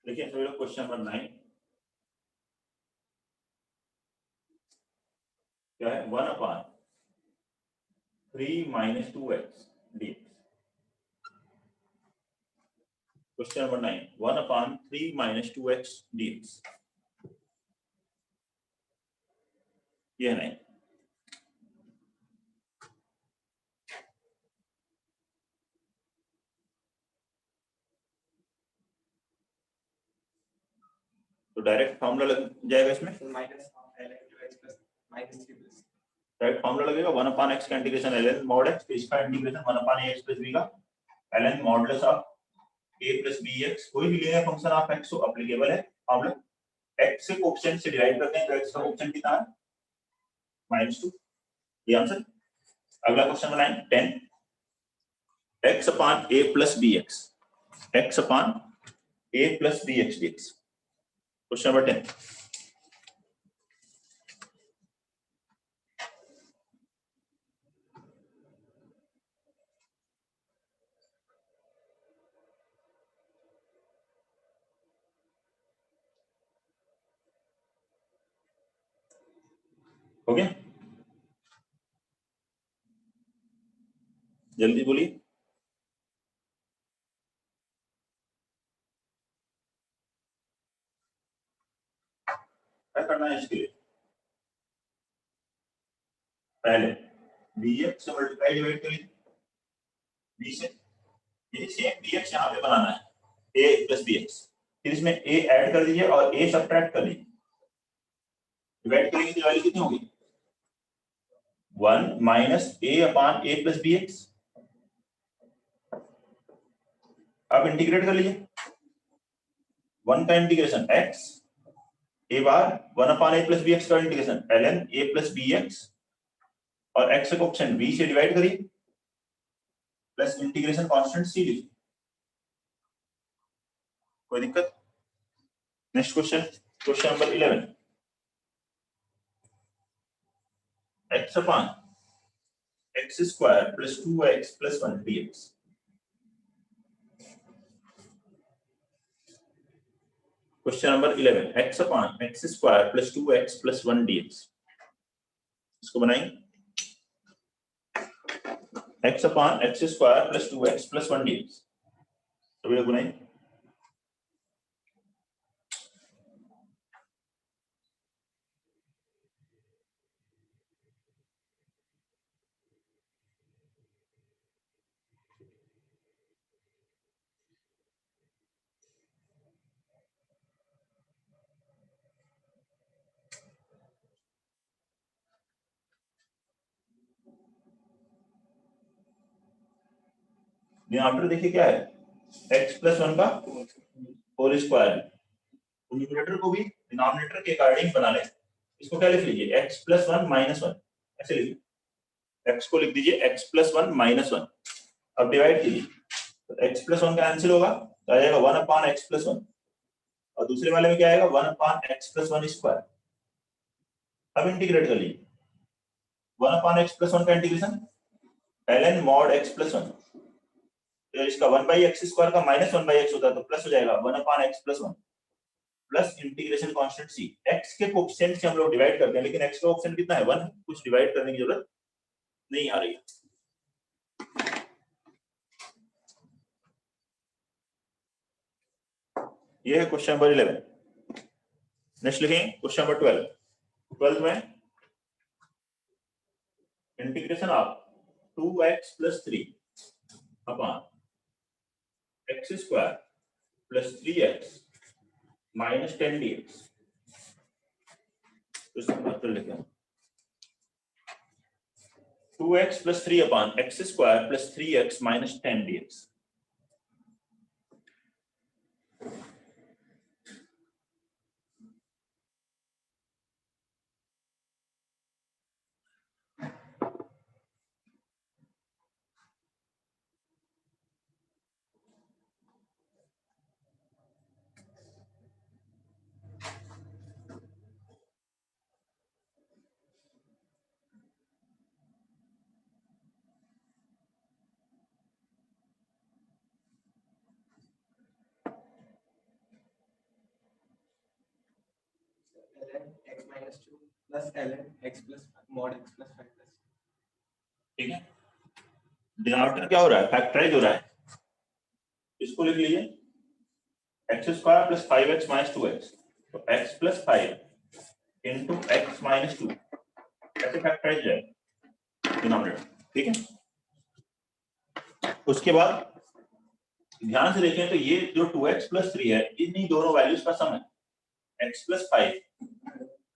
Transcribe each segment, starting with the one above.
देखिए सभी लोग क्वेश्चन नंबर 9 क्या है 1/3 - 2x dx। Question number 9 1/3 - 2x dx ये है 9। तो डायरेक्ट फॉर्मूला लग जाएगा इसमें डायरेक्ट फॉर्मूला लगेगा 1/x का इंटीग्रेशन ln mod x, तो इसका इंटीग्रेशन 1/ax + b का ln modulus of a + bx। कोई भी लीनियर फंक्शन ऑफ x को एप्लीकेबल है फॉर्मूला। x से कोएफिशिएंट से डिवाइड करते हैं तो x का कोएफिशिएंट कितना है -2, ये आंसर। अगला क्वेश्चन बनाएं 10 x/a + bx x/a + bx dx। Question number 10 हो गया, जल्दी बोलिए। क्या करना है इसके लिए? पहले bx से मल्टीप्लाई डिवाइड करिए b से, ये सेम bx यहाँ पे बनाना है a + bx, फिर इसमें a ऐड कर दीजिए और a सब्ट्रैक्ट कर लीजिए। डिवाइड करेंगे तो वैल्यू कितनी होगी 1 - a/a + bx। अब इंटीग्रेट कर लीजिए 1 का integration x a bar 1/a + bx का इंटीग्रेशन ln a + bx और x को ऑप्शन b से डिवाइड करिए प्लस इंटीग्रेशन कांस्टेंट c लिखिए। कोई दिक्कत? Next question, question number 11 x/x² + 2x + 1 dx। Question number 11 x/x² + 2x + 1 dx। इसको बनाएंगे x/x² + 2x + 1 dx। सभी लोग बनाएंगे। डिनोमिनेटर देखिए क्या है x + 1 का होल स्क्वायर। न्यूमरेटर को भी डिनोमिनेटर के अकॉर्डिंग बना ले। इसको क्या लिख लीजिए x + 1 - 1 ऐसे लिखिए। x को लिख दीजिए x + 1 - 1। अब डिवाइड कीजिए तो x + 1 कैंसिल होगा तो आ जाएगा 1/x + 1 और दूसरे वाले में क्या आएगा 1/x + 1 स्क्वायर। अब इंटीग्रेट कर लीजिए 1/x + 1 का इंटीग्रेशन ln mod x + 1। तो इसका 1/x² का -1/x होता है तो प्लस हो जाएगा 1/x + 1 plus integration constant c। x के कोएफिशिएंट से हम लोग डिवाइड करते हैं लेकिन x का कोएफिशिएंट कितना है 1, कुछ डिवाइड करने की जरूरत नहीं आ रही है। ये है क्वेश्चन नंबर 11। नेक्स्ट लिखेंगे क्वेश्चन नंबर 12। 12 में integration of 2x + 3 upon x² + 3x - 10 dx। तो इसका मतलब लिखें 2x + 3 upon x² + 3x - 10 dx। ln x minus 2 plus ln x plus mod x plus 5 plus। ठीक है, डिनोमिनेटर क्या हो रहा है, फैक्टराइज हो रहा है, इसको लिख लीजिए x square plus 5x minus 2x, तो x plus 5 into x minus 2 ऐसे फैक्टराइज है डिनोमिनेटर। ठीक है, उसके बाद ध्यान से देखें तो ये जो 2x प्लस 3 है, इन्हीं दोनों वैल्यूज का सम है, x plus 5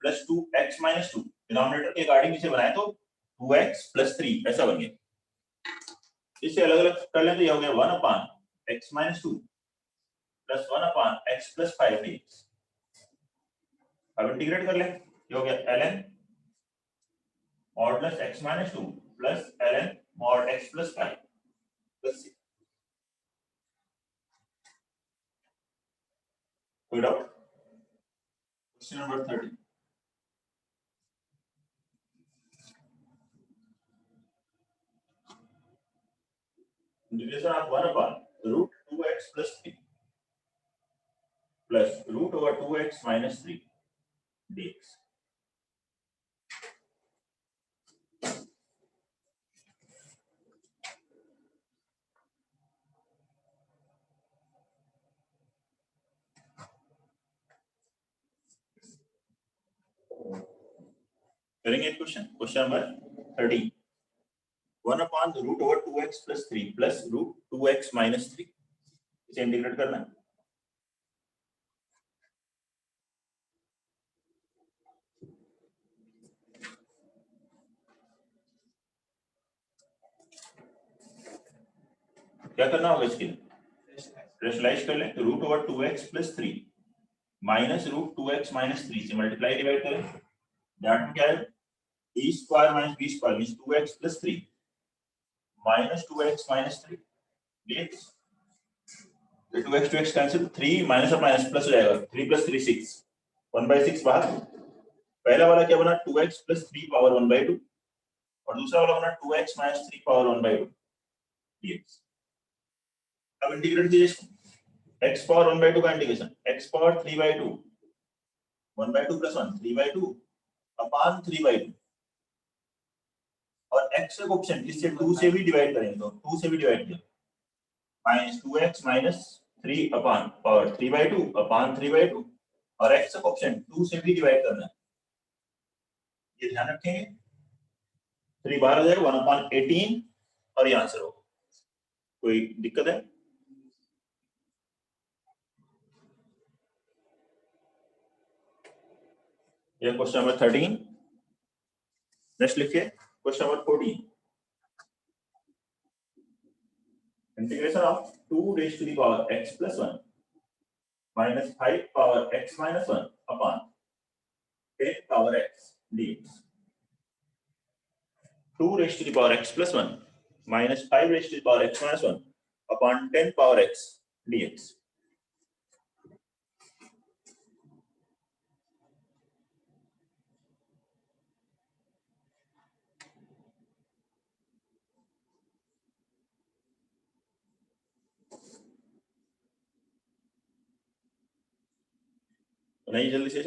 plus 2x minus 2, denominator के अकॉर्डिंग इसे बनाए तो 2x प्लस 3 ऐसा बन गया। इसे अलग अलग कर लें तो ये हो गया 1 अपान x माइनस 2 प्लस 1 अपान x प्लस 5 dx। अब इंटीग्रेट कर लें, ये हो गया ln modulus x minus 2 plus ln mod x plus 5 plus 6। कोई doubt? Question number 30, integration of 1 upon root 2x plus 3 plus root over 2x minus 3 dx। करेंगे question, question number 30, 1 upon the root over 2x plus 3 plus root 2x minus 3, इसे integrate करना है। क्या करना होगा इसके लिए, रेशनलाइज कर लें, root over 2x plus 3 minus root 2x minus 3 से मल्टीप्लाई डिवाइड करें, दैट में क्या है b square minus b square means 2x plus 3 minus 2x minus 3 dx। 2x 2x cancel, 3 minus और माइनस प्लस हो जाएगा, 3 प्लस 3 6, 1/6 बाहर। पहला वाला क्या बना 2x प्लस 3 पावर 1/2 और दूसरा वाला बना 2x माइनस 3 पावर 1/2 dx। अब इंटीग्रेट कीजिए इसको, x पावर 1/2 का इंटीग्रेशन x पावर 3/2 1/2 प्लस 1 3/2 अपान 3/2 और x का ऑप्शन इससे 2 से भी डिवाइड करेंगे तो 2 से भी डिवाइड किया माइनस 2x माइनस 3 अपान पावर 3/2 अपान 3/2 और x का ऑप्शन 2 से भी डिवाइड करना है, ये ध्यान रखेंगे। 3 बाहर आ जाएगा 1 अपान 18 और ये आंसर होगा। कोई दिक्कत है? ये क्वेश्चन नंबर 13। नेक्स्ट लिखिए question number 14, integration of 2 raised to the power x plus 1 minus 5 power x minus 1 upon 10 power x dx। 2 raised to the power x plus 1 minus 5 raised to the power x minus 1 upon 10 power x dx। बनाइए जल्दी से।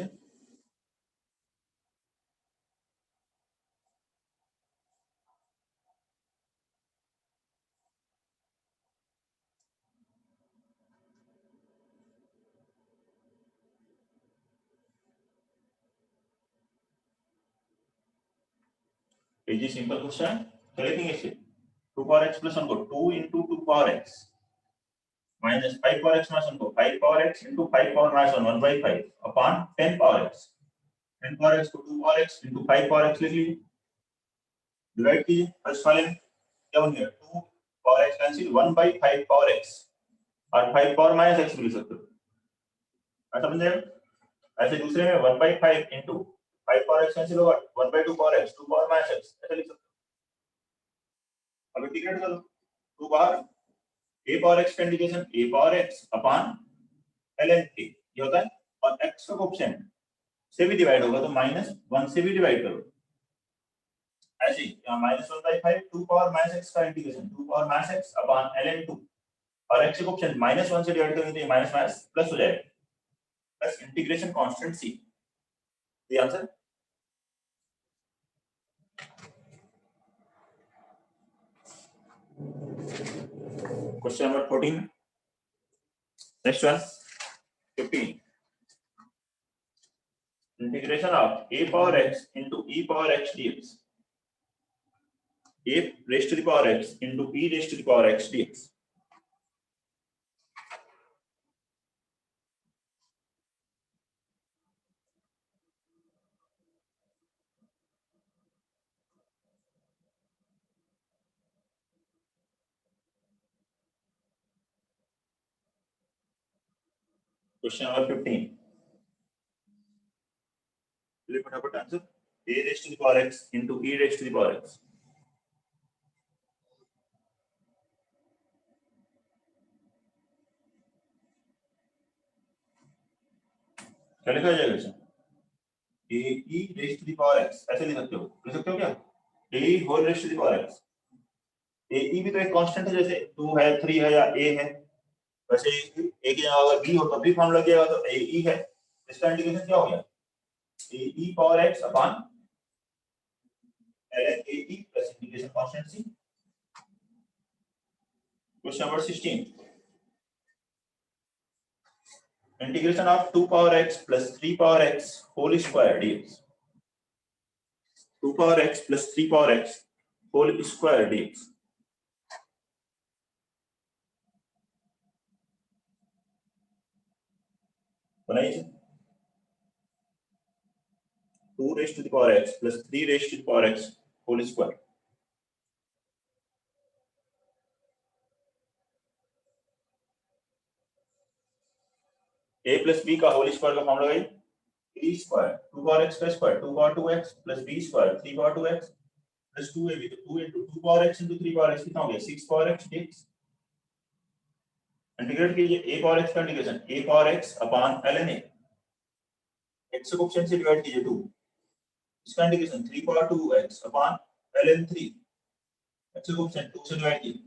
Easy simple question है, क्या लिखेंगे इसे 2 power x plus 1 को 2 into 2 power x minus 5 power x minus 1 को 5 power x into 5 power minus 1 1/5 upon 10 power x। 10 power x को 2 power x into 5 power x लिख लीजिए, डिवाइड कीजिए, फर्स्ट वाले में क्या बन गया 2 power x cancel 1/5 power x और 5 पावर माइनस x भी लिख सकते हो, ऐसा बन जाएगा। ऐसे दूसरे में 1/5 into 5 पावर x कैंसिल होगा 1/2 power x 2 power minus x ऐसा लिख सकते हो। अब इंटीग्रेट करो, 2 बाहर a पावर x का integration a power x upon ln k ये होता है, और x का कोएफिशिएंट से भी डिवाइड होगा तो -1 से भी डिवाइड करो, ऐसे यहाँ -1/5 2 पावर माइनस x का integration 2 power minus x upon ln 2 और x का कोएफिशिएंट -1 से डिवाइड करेंगे तो ये माइनस माइनस प्लस हो जाएगा, plus integration constant c। The answer? Question number 14. Next one, 15. Integration of a power x into e power x dx. A raised to the power x into e raised to the power x dx. Question number 15. Will you put answer? A raised to the power x into e raised to the power x. क्या लिखा जाएगा इसमें? A e raised to the power x ऐसे लिख सकते हो क्या? A whole raised to the power x. A e भी तो एक कांस्टेंट है, जैसे 2 है 3 है या a है, वैसे a की जगह अगर b हो तो b फॉर्म लग जाएगा, तो a e है, इसका इंटीग्रेशन क्या हो गया? A e power x upon ln a e plus integration constant c. Question number 16. Integration of 2 power x plus 3 power x whole square dx. 2 power x plus 3 power x whole square dx. बनाइए. 2 raised to the power x plus 3 raised to the power x whole square. a plus b का whole square का formula है 3 square 2 power x का square 2 power 2x plus b square 3 power 2x plus 2ab, तो 2 into 2 power x into 3 power x कितना हो गया? 6 power x dx. Integrate कीजिए a power x का integration a power x upon ln a, x को option से divide कीजिए 2, इसका integration 3 power 2x upon ln 3, x को ऑप्शन 2 से डिवाइड कीजिए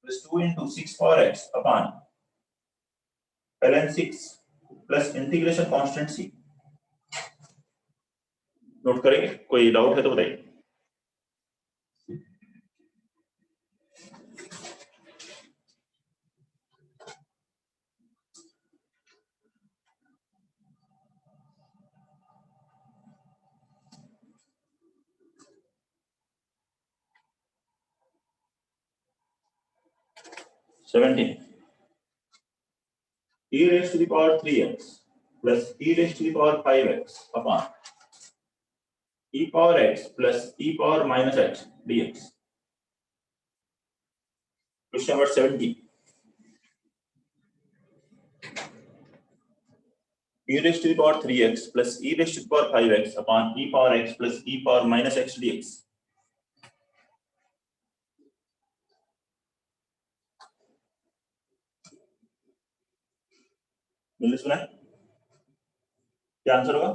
plus 2 into 6 power x upon ln 6 plus integration constant c. Note करेंगे, कोई डाउट है तो बताइए. e raised to the power 3x plus e raised to the power 5x upon e power x plus e power minus x dx. Question number 17. E raised to the power 3x plus e raised to the power 5x upon e power x plus e power minus x dx. मिल सुना है? क्या answer होगा?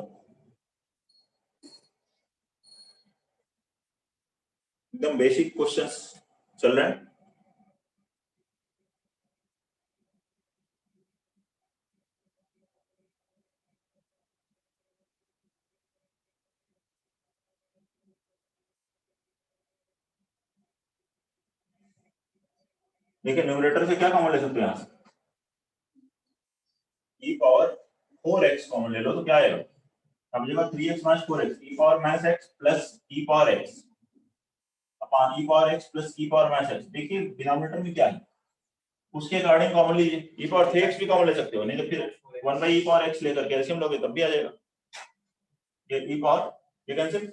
एकदम basic questions चल रहे हैं. देखिए numerator से क्या कॉमन ले सकते हैं यहां से? e पावर 4x कॉमन ले लो तो क्या आएगा? अब जगह 3x minus 4x e power minus x plus e power x upon e power x plus e power minus x. देखिए डिनोमिनेटर में क्या है उसके अकॉर्डिंग कॉमन लीजिए. e पावर 3x भी कॉमन ले सकते हो, नहीं तो फिर 1 बाई e पावर x लेकर कैल्शियम लोगे तब भी आ जाएगा. ये e पावर ये कैंसिल.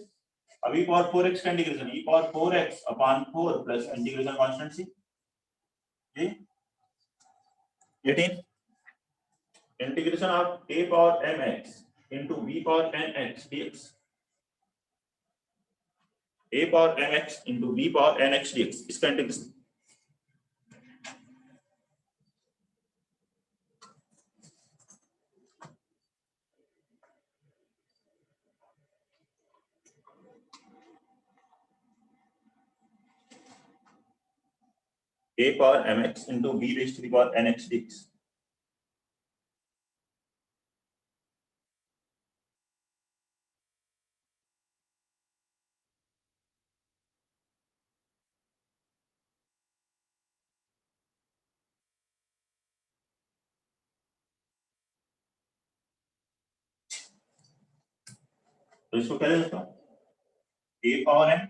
अब e पावर 4x का integration e power 4x upon 4 plus integration constant c. जी 18. Integration of a power mx into b power nx dx. a power mx into b power nx dx. इसका integration a power mx into b raised to the power nx dx. तो इसको क्या लिख सकता हूँ, a power m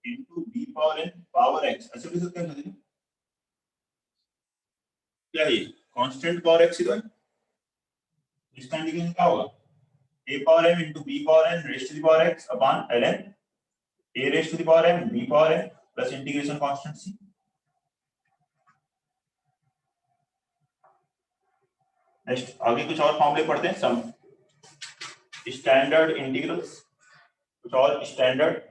into b power n power x, ऐसे लिख सकते हैं। क्या है ये कांस्टेंट पावर x इक्वल, इसका इंडिकेशन क्या होगा, a power m into b power n raised to the power x upon ln a raised to the power m b power n plus integration constant c। Next आगे कुछ और फॉर्मूले पढ़ते हैं, सम standard integrals, कुछ और स्टैंडर्ड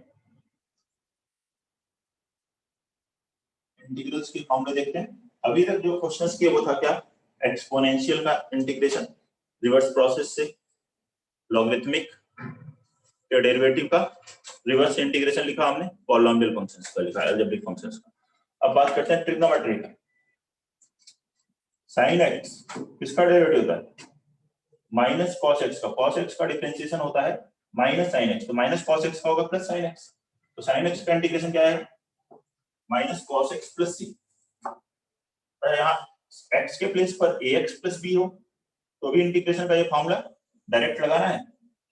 इंटीग्रल्स के फॉर्मूले देखते हैं। अभी तक जो क्वेश्चंस किए वो था क्या, एक्सपोनेंशियल का इंटीग्रेशन रिवर्स प्रोसेस से, लॉगरिथमिक के डेरिवेटिव का रिवर्स इंटीग्रेशन लिखा हमने, पॉलिनोमियल फंक्शंस का लिखा, अलजेब्रिक फंक्शंस का। अब बात करते हैं ट्रिग्नोमेट्री का। sin x किसका डेरिवेटिव होता है, माइनस cos x का, cos x का डिफरेंशिएशन होता है माइनस sin x, तो माइनस cos x का होगा प्लस sin x, तो sin x का इंटीग्रेशन क्या है, minus cos x plus c। यहाँ x के प्लेस पर ax प्लस b हो तो भी इंटीग्रेशन का ये फॉर्मूला डायरेक्ट लगाना है,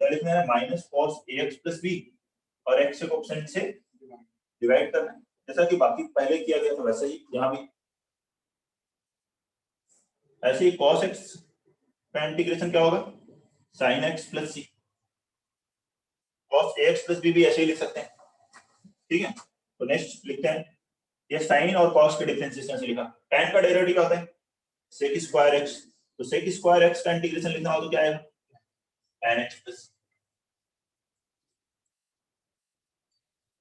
क्या लिखना है, minus cos ax plus b और x को ऑप्शन से डिवाइड करना है, जैसा कि बाकी पहले किया गया था वैसे ही यहाँ भी। ऐसे ही cos x का इंटीग्रेशन क्या होगा, sin x plus c, cos ax plus b भी ऐसे ही लिख सकते हैं, ठीक है। तो नेक्स्ट लिखते हैं, ये sin और cos के डिफरेंशिएशन से लिखा, tan का डेरिवेटिव क्या होता है, sec स्क्वायर x, तो sec स्क्वायर x का इंटीग्रेशन लिखना हो तो क्या आएगा, tan x प्लस।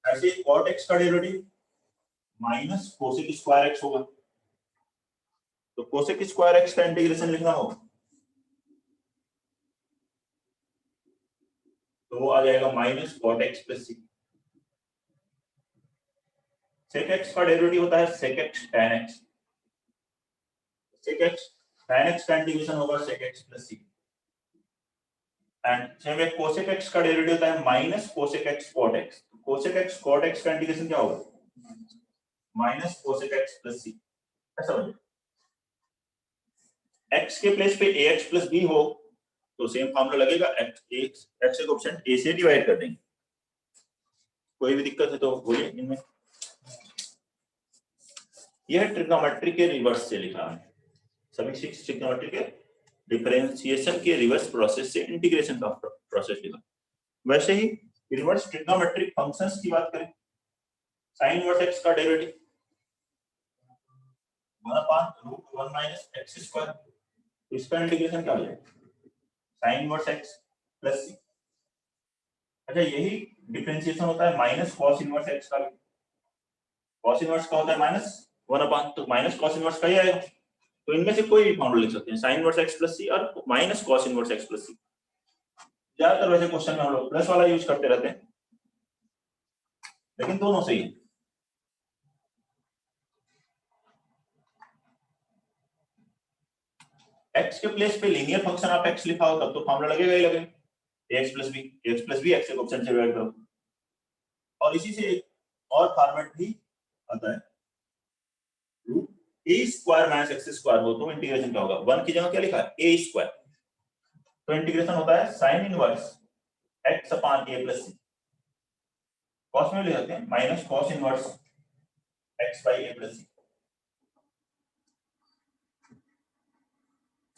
ऐसे ही cot x का derivative minus cosec square x होगा, तो cosec स्क्वायर x का इंटीग्रेशन लिखना हो तो आ जाएगा minus cot x plus c। sec x का डेरिवेटिव होता है sec x tan x, sec x tan x का इंटीग्रेशन होगा sec x plus c, and same एक cosec x का डेरिवेटिव होता है minus cosec x cot x, cosec x cot x का इंटीग्रेशन क्या होगा, minus cosec x plus c। ऐसा हो x के प्लेस पे ax प्लस b हो तो सेम फॉर्मूला लगेगा, x के ऑप्शन a से डिवाइड कर देंगे। कोई भी दिक्कत है तो बोलिए इनमें। यह ट्रिग्नोमेट्री के रिवर्स से लिखा है, सभी 6 ट्रिग्नोमेट्री के डिफरेंशिएशन के रिवर्स प्रोसेस से इंटीग्रेशन का प्रोसेस लिखा। वैसे ही रिवर्स ट्रिग्नोमेट्रिक फंक्शंस की बात करें, sin इनवर्स x का डेरिवेटिव 1/√1 माइनस x स्क्वायर, तो इसका इंटीग्रेशन क्या हो जाएगा, sin inverse x plus c। अच्छा यही डिफरेंशिएशन होता है माइनस cos इनवर्स x का, cos इनवर्स का होता है माइनस 1/, तो माइनस cos इनवर्स का ही आएगा, तो इनमें से कोई भी फॉर्मूला लिख सकते हैं, sin inverse x plus c और minus cos inverse x plus c। ज्यादातर वैसे क्वेश्चन में हम लोग प्लस वाला यूज करते रहते हैं, लेकिन दोनों सही है। x के प्लेस पे लीनियर फंक्शन आप x लिखा हो तब तो फॉर्मूला लगेगा ही लगेगा, ax प्लस b x के ऑप्शन से डिवाइड करो, और इसी से एक और फॉर्मेट भी आता है, root a square minus x square हो तो इंटीग्रेशन क्या होगा, 1 की जगह क्या लिखा है a स्क्वायर, तो इंटीग्रेशन होता है sin inverse x upon a plus c, cos में ले जाते हैं minus cos inverse x by a plus c,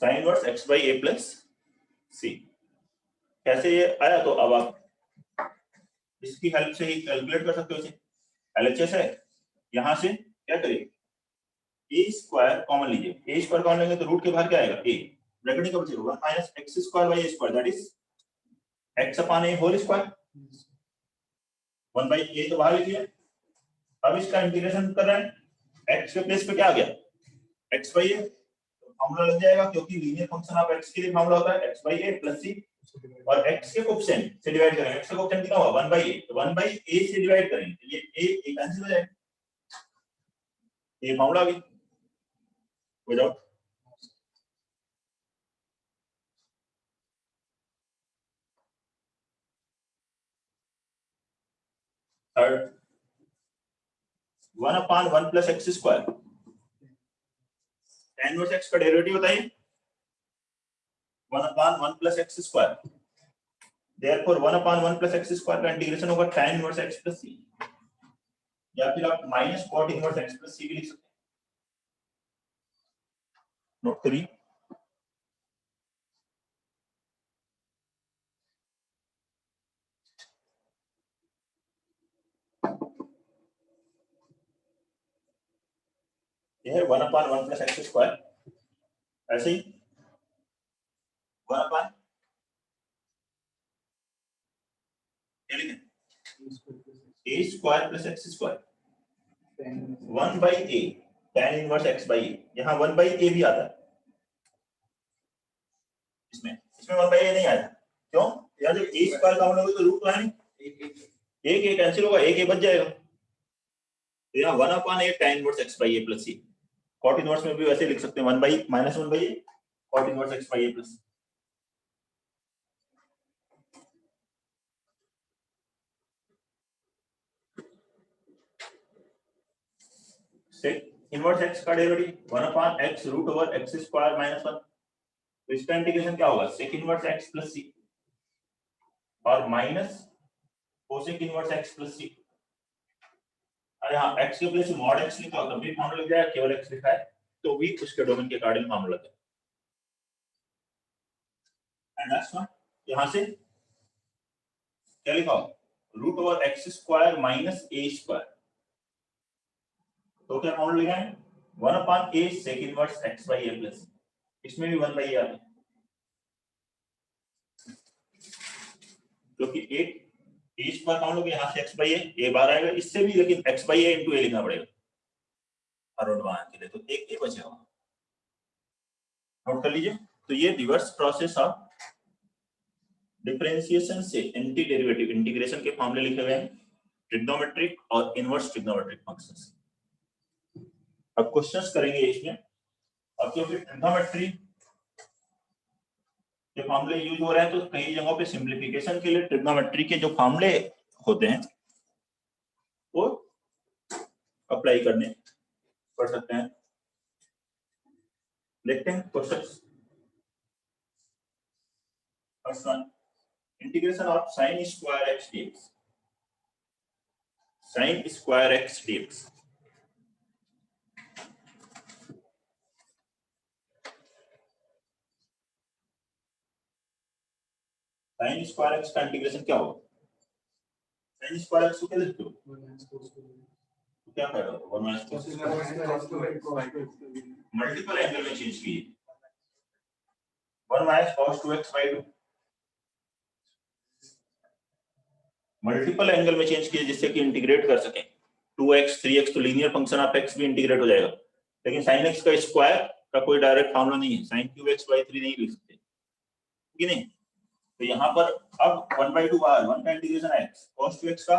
sin inverse x by a plus c। कैसे ये आया, तो अब आप इसकी हेल्प से ही कैलकुलेट कर सकते हो इसे, LHS है, यहां से क्या करिए a स्क्वायर कॉमन लीजिए, a स्क्वायर कॉमन लेंगे तो रूट के बाहर क्या आएगा a, ब्रैकेट का बचेगा 1 minus x square by a square, that is x upon a whole square, 1 by a तो बाहर लिखिए। अब इसका इंटीग्रेशन कर रहे हैं, x के प्लेस पे क्या आ गया, x बाई a, तो फॉर्मूला लग जाएगा, क्योंकि लीनियर फंक्शन ऑफ x के लिए फॉर्मूला होता है x by a plus c, और x के कोएफिशिएंट से डिवाइड करेंगे, x का कोएफिशिएंट कितना होगा 1 बाई a, तो 1 बाई a से डिवाइड करेंगे तो ये a कैंसिल हो जाएगा, ये फॉर्मूला आ गया without. Third 1/1 plus x square, tan inverse x का डेरिवेटिव बताइए, 1/1 plus x square, therefore 1/1 plus x square का इंटीग्रेशन होगा tan inverse x plus c, या फिर आप minus cot inverse x plus c भी लिख सकते हैं। नोट करिए। यह है 1/1 प्लस एक्स स्क्वायर, ऐसे ही 1/, क्या लिखें, a square plus x square 1/a tan inverse x by a, यहाँ 1/a भी आता है, इसमें 1/a नहीं आया, क्यों? यार जब a स्क्वायर का होगा तो रूट तो है नहीं, एक a कैंसिल होगा, एक a बच जाएगा, तो यहाँ 1/a tan inverse x by a plus c। cot inverse में भी वैसे लिख सकते हैं 1/-1/a cot inverse x by a plus. sec inverse x का derivative 1/x root over x square minus 1, तो इसका इंटीग्रेशन क्या होगा, sec inverse x plus c और minus cosec inverse x plus c। और यहाँ x के प्लेस मॉड x लिखा हो तब भी फॉर्मूला लग जाएगा, केवल x लिखा है तो भी उसके डोमेन के अकॉर्डिंग फॉर्मूला लग जाएगा। एंड नेक्स्ट वन, यहाँ से क्या लिखा हो, root over x square minus a square, तो क्या फॉर्मूला लिखा है 1/a sec inverse x by a plus, इसमें भी 1/a आता है क्योंकि एक a स्क्वायर काउंट हो गया, यहाँ से x बाई a बार आएगा, इससे भी लेकिन x by a into a लिखना पड़ेगा फॉरवर्ड वहां के लिए, तो एक a बचेगा। नोट कर लीजिए। तो ये रिवर्स प्रोसेस ऑफ डिफरेंशिएशन से एंटी डेरिवेटिव इंटीग्रेशन के फॉर्मूले लिखे हुए हैं, ट्रिग्नोमेट्रिक और इनवर्स ट्रिग्नोमेट्रिक फंक्शंस। अब क्वेश्चंस करेंगे इसमें, अब क्योंकि ट्रिग्नोमेट्री के फॉर्मूले यूज हो रहे हैं तो कई जगहों पे सिंप्लीफिकेशन के लिए ट्रिग्नोमेट्री के जो फॉर्मूले होते हैं वो अप्लाई करने पड़ सकते हैं। देखते हैं questions. First one, integration of sin square x dx, sin square x dx, sin square x का इंटीग्रेशन क्या होगा, sin स्क्वायर x को क्या लिखते हो, तो क्या करेगा 1 माइनस मल्टीपल एंगल में चेंज कीजिए, 1 minus cos 2x by 2 multiple angle में चेंज कीजिए जिससे कि इंटीग्रेट कर सकें, 2x 3x तो लीनियर फंक्शन ऑफ x भी इंटीग्रेट हो जाएगा, लेकिन sin x का स्क्वायर का कोई डायरेक्ट फॉर्मूला नहीं है, sin क्यूब x by 3 नहीं लिख सकते कि नहीं। तो यहाँ पर अब 1/2 बार 1 का इंटीग्रेशन x cos 2x का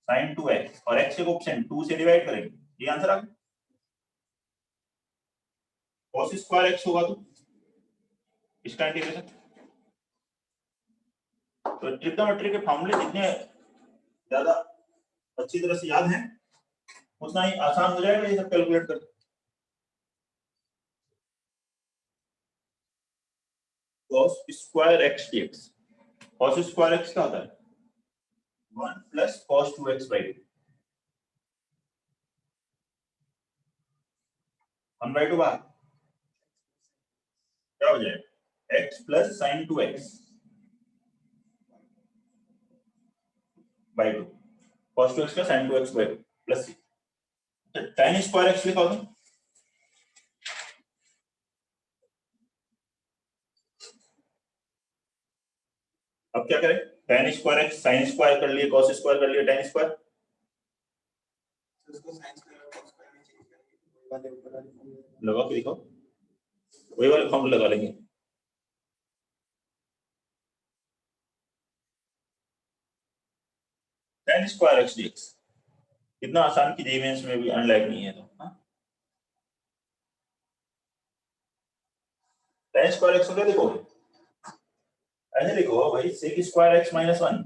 sin 2x और x के कोएफिशिएंट 2 से डिवाइड करेंगे, ये आंसर आ गया। cos स्क्वायर x होगा तो इसका इंटीग्रेशन, तो ट्रिग्नोमेट्री के फॉर्मूले जितने ज्यादा अच्छी तरह से याद हैं उतना ही आसान हो जाएगा ये सब कैलकुलेट करना। cos square x dx, cos square x क्या होता है 1 प्लस cos 2x by 2, 1/2 बार क्या हो जाएगा x plus sin 2x by 2, cos 2x का sin 2x by 2 plus tan square x लिखा होगा, अब क्या करें, tan square x sin square कर लिए, cos स्क्वायर कर लिए, tan स्क्वायर, लगा के दिखाओ, वही वाले फॉर्मूला लगा लेंगे। tan स्क्वायर x dx इतना आसान की जेमेंस में भी अनलाइक नहीं है, तो tan स्क्वायर x को क्या लिखोगे, ऐसे लिखो भाई sec square x minus 1,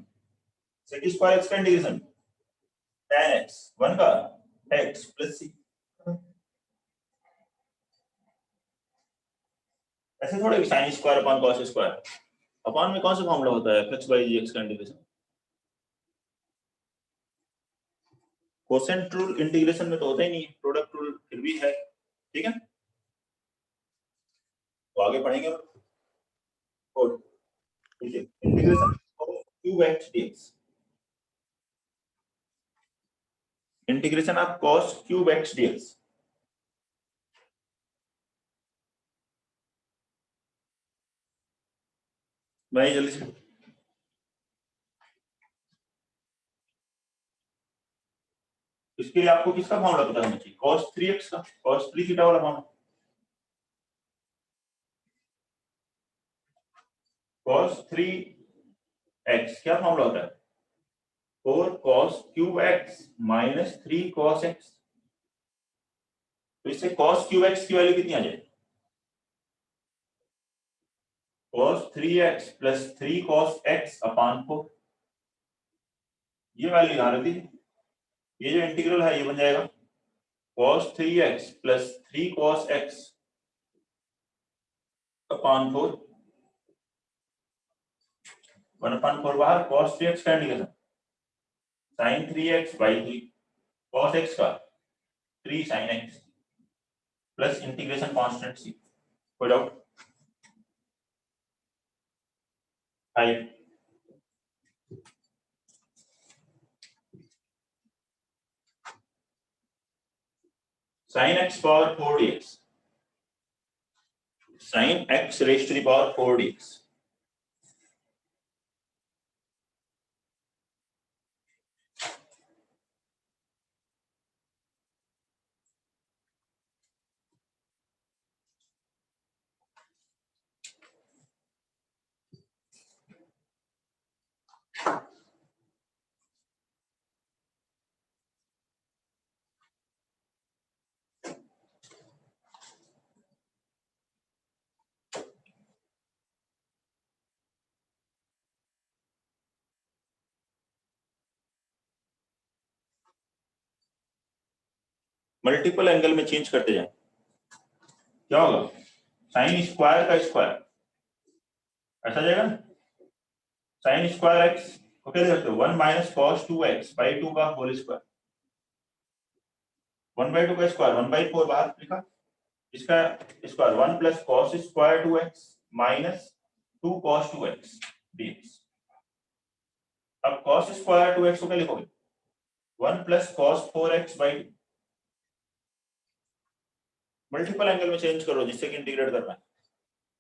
sec square x का इंटीग्रेशन tan x 1 का x प्लस c, ऐसे थोड़े sin square upon cos square, upon में कौन सा फॉर्मूला होता है fx by gx का इंटीग्रेशन? कोसेंट रूल इंटीग्रेशन में तो होता ही नहीं है, प्रोडक्ट रूल फिर भी है, ठीक है। तो आगे पढ़ेंगे और ठीक है, integration cube x dx, integration of cos cube x dx. भाई जल्दी से, इसके लिए आपको किसका फॉर्मूला पता होना चाहिए? cos 3x का, cos 3 थीटा वाला फॉर्मूला। cos 3x क्या फॉर्मूला होता है? 4 cos cube x minus 3 cos x। तो इससे cos क्यूब x की वैल्यू कितनी आ जाएगी? cos 3x plus 3 cos x अपान 4। ये वैल्यू यहाँ रख दीजिए, ये जो इंटीग्रल है ये बन जाएगा cos 3x plus 3 cos x अपान 4। 1/4 बाहर, cos 3x का integration sin 3x by 3 cos x का 3 sin x plus integration constant c। कोई doubt? 5 sin x power 4 dx, sin x raised to the power 4 dx। Multiple angle में change करते जाए, क्या होगा? Sine square का square ऐसा जाएगा ना, साइन स्क्वायर एक्स को क्या लिख सकते हो? 1 माइनस कॉस 2x बाई 2 का होल स्क्वायर। 1/2 का स्क्वायर 1/4 बाहर लिखा, इसका square 1 plus cos square 2x minus 2 cos 2x dx। अब cos स्क्वायर 2x को क्या लिखोगे? 1 plus cos 4x by 2। Multiple angle में चेंज करो जिससे कि इंटीग्रेट कर पाए।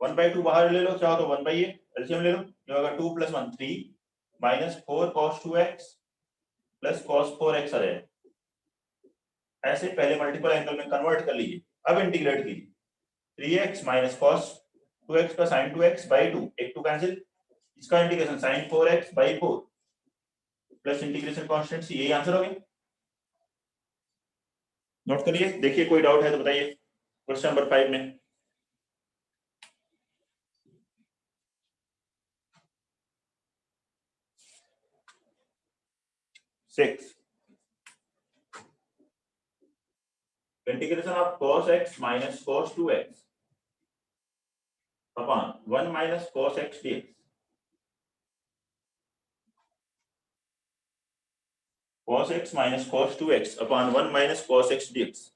1/2 बाहर ले लो, चाहो तो 1 बाई एलसीएम ले लो, ये होगा 2 + 1 3 minus 4 cos 2x plus cos 4x आ जाएगा। ऐसे पहले मल्टीपल एंगल में कन्वर्ट कर लीजिए, अब इंटीग्रेट कीजिए। 3x माइनस cos 2x का sin 2x बाई 2, एक 2 कैंसिल, इसका integration sin 4x by 4 plus integration constant C, यही आंसर हो गया। नोट करिए, देखिए कोई डाउट है तो बताइए क्वेश्चन नंबर 5 में। Six, integration of cos x minus cos 2x upon 1 minus cos x dx। cos x minus cos 2x upon 1 minus cos x dx।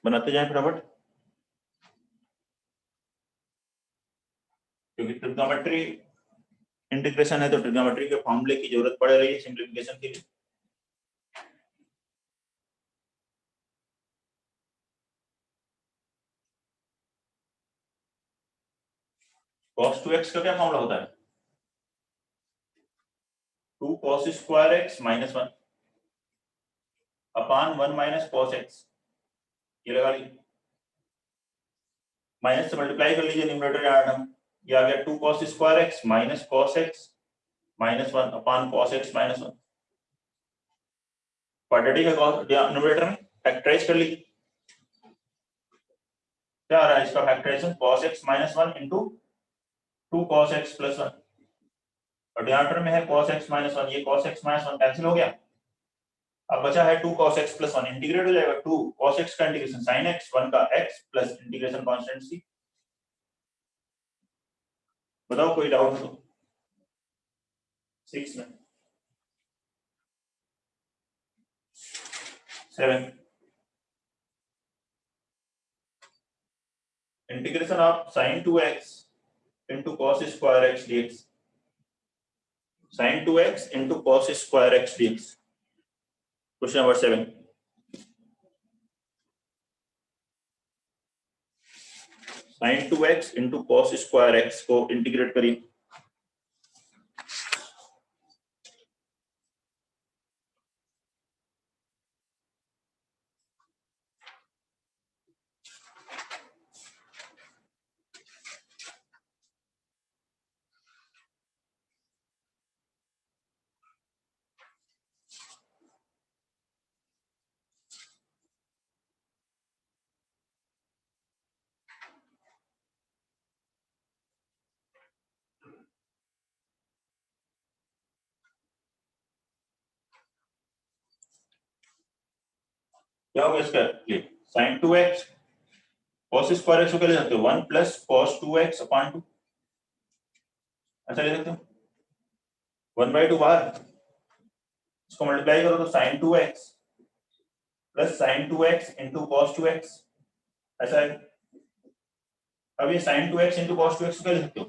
बनाते जाएं फटाफट, क्योंकि ट्रिग्नोमेट्री इंटीग्रेशन है तो ट्रिग्नोमेट्री के फॉर्मूले की जरूरत पड़ रही है सिंप्लीफिकेशन के लिए। cos 2x का क्या फॉर्मूला होता है? 2 cos square x minus 1 upon 1 minus cos x। ये लगा लीजिए, माइनस से मल्टीप्लाई कर लीजिए न्यूमरेटर या टर्म, ये आ गया 2 cos square x minus cos x minus 1 upon cos x minus 1। Quadratic का न्यूमरेटर में फैक्टराइज कर लीजिए, क्या आ रहा है इसका factorisation cos x minus 1 into 2 cos x plus 1, और डिनोमिनेटर में है cos x माइनस 1, ये cos x माइनस 1 कैंसिल हो गया, अब बचा है 2 cos x प्लस 1, इंटीग्रेट हो जाएगा 2 cos x का इंटीग्रेशन sin x 1 का x plus integration constant c। बताओ कोई डाउट हो तो 6 में 7 integration of sin 2x into cos square x dx, sin 2x into cos square x dx, question number 7। sin 2x into cos square x को integrate करिए, क्या होगा इसका sin 2x cos square x को क्या ले सकते हो 1 प्लस cos 2x अपॉन 2, ऐसा ले सकते हो 1/2 बाहर, इसको मल्टीप्लाई करो तो sin 2x plus sin 2x into cos 2x, ऐसा है। अब ये sin 2x into cos 2x को क्या ले सकते हो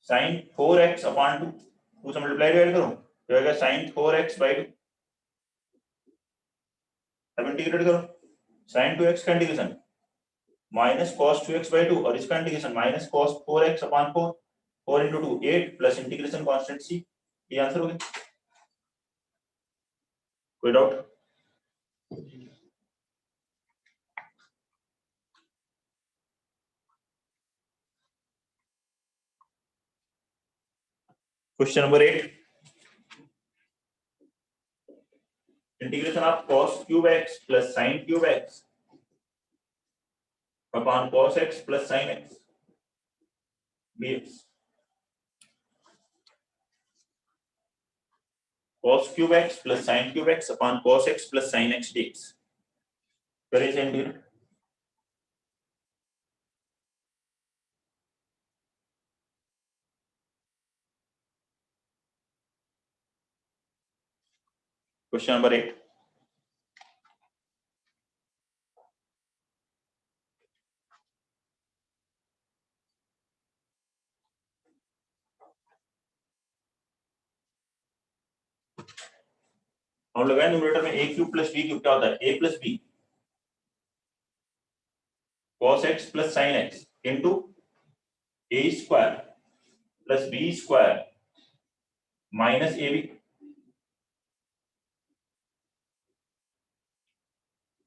sin 4x अपॉन 2, 2 से मल्टीप्लाई करो तो आएगा sin 4x/2, अब इंटीग्रेट करो sin 2x का इंटीग्रेशन माइनस cos 2x/2 और इसका integration minus cos 4x upon 4, 4 into 2 8 plus integration constant c, ये आंसर हो गया। कोई doubt? Question number 8, integration of cos cube x plus sin cube x upon cos x plus sin x dx, cos cube x plus sin cube x upon cos x plus sin x dx, करें इसे integrate. Question number 8, हम लगाए numerator में a cube plus b cube, क्या होता है a plus b cos x plus sin x into a square plus b square minus ab